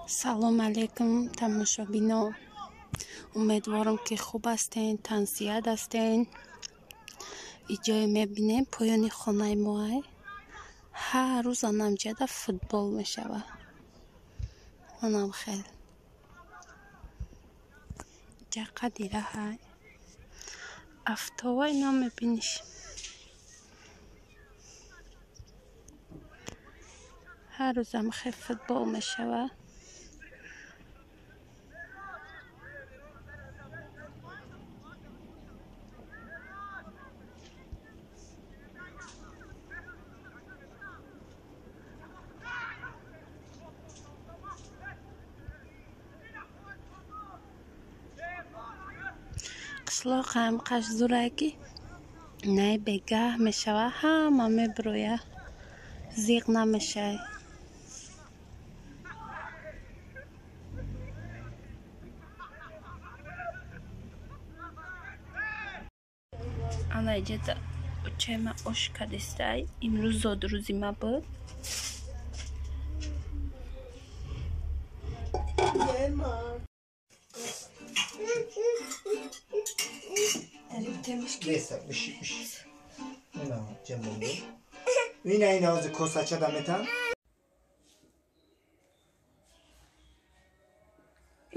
салом алейкум тамошобинон, умедворам ки хуб ҳастен, тансият ҳастен. иҷое мебинем поёни хонаи моай ҳар рӯз анамҷада футбол мешавад. онам хел ҷақа дира ҳай афтова ино мебиниш ҳар рӯзам хел футбол мешавад. қишлоқам қашзураки най бегаҳ мешавад, ҳама мебирояд, зиқ намешавад. ана иҷада учайма ошка дистай имрӯз зодрӯзи ма буд.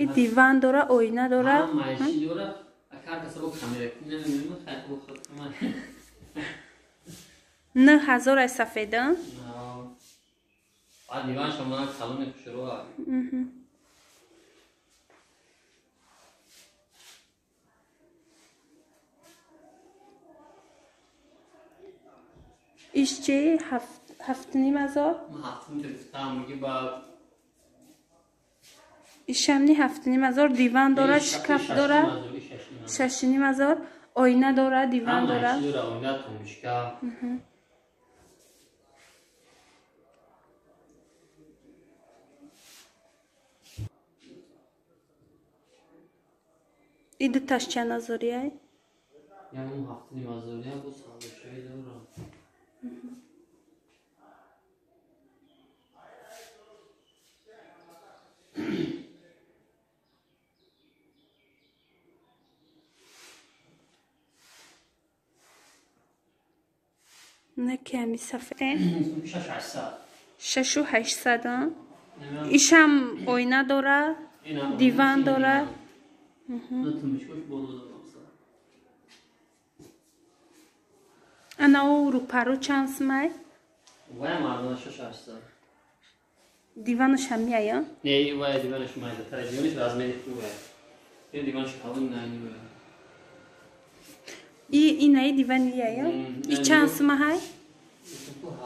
این دیوان داره، آینه داره. نه هزار سفیده. دیوان شما سالن شروع. ایش چی؟ هفت نیم هزار؟ هفت نیم گرفتم میگه با ایش هم نی هفت نیم هزار. دیوان داره، شکاف داره. شش نیم هزار. آینه داره، دیوان داره. آینه تو میشکاف. این دو تاش چند هزاریه؟ یعنی اون هفت نیم هزاریه بود سالشوی داره. نه کمی سفره؟ شش و 6,800. ایش هم آینه داره، دیوان داره. انا او رو پرو چند سمه؟ وای مردان 6,800. دیوانش هم میایه؟ نه وای دیوانش میایه. تا دیوانش رزمه خوبه. این دیوانش کامل نه. این دیوان میایه؟ این چند سمه های؟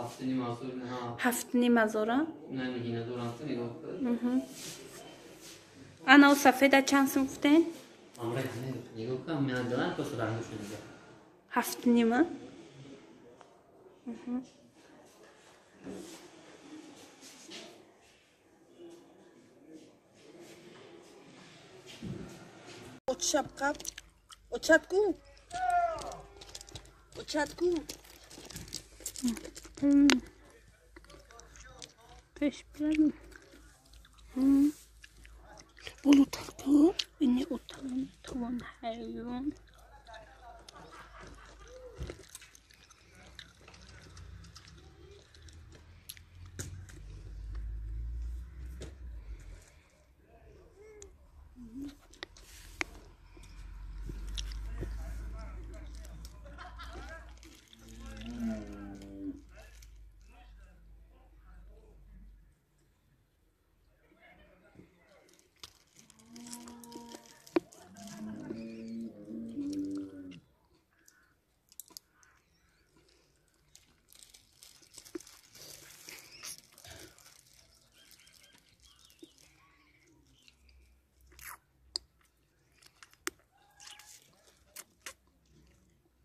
هفت نیم هزار. هفت نیم هزار؟ نه میگی ندارم تو نگاه کن. انا او سفیده چند سم گفتین؟ امره نگاه کن من دلم تو رنگش نگاه. هفت نیمه؟ Şapkap. O çatku. O çatku. Peş bilen. Bolu takı. Beni utanın. Tavan hayvan.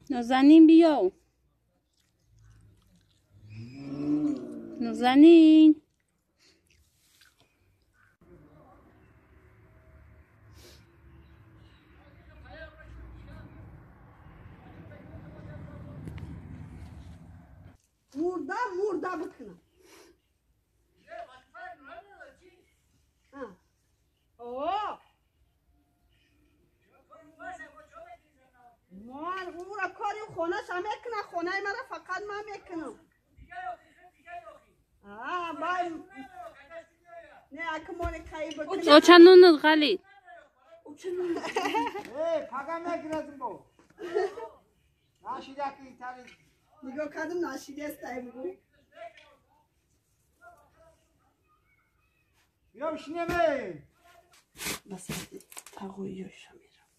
نازنین بیاو. نازنین. Murda murda bakın. Ha. نه اکمون کایی بکنی اوچانون غلی پاگم نگیرد بو ناشیده که تاری نگاه کردم ناشیده است بگو بیا بشینیم مثلا تقویش میرم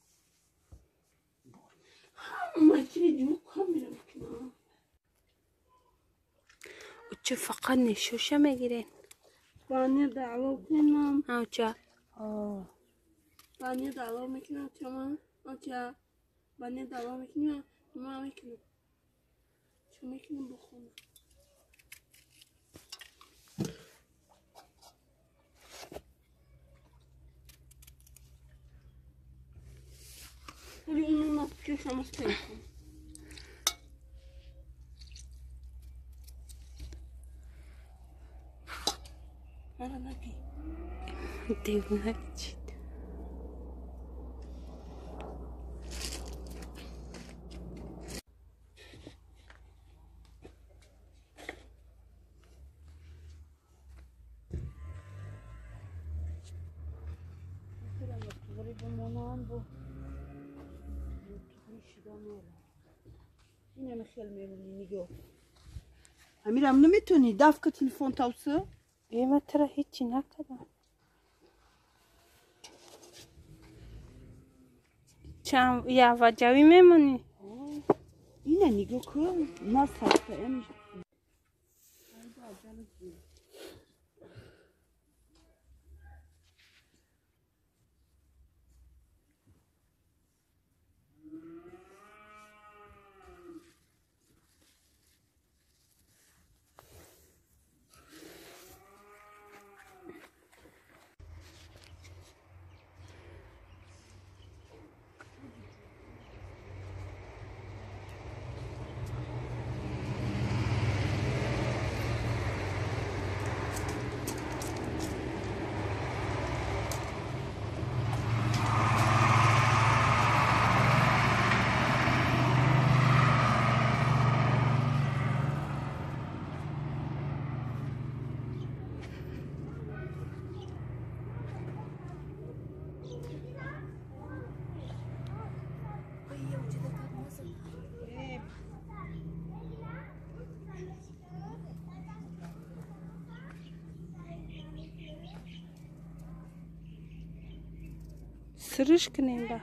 ماچی جو کامیرم کنم اوچه فقط نشوشه میگیرین بانی دعوا کنم اوچه بانی دعوا میکنم شما آنچه بانی دعوا میکنم ما میکنم چه میکنم بخونم ولی اونو نپکشم از کنم مرا نگی دیوونه چید اینم خیلی میمونی نگاه امیرم نمیتونی دفع که تلفن توسه من ترا هیچی نکردم چند یه وجوی میمونی اینه نگاه کن نه سخته امیش سرش کنیم با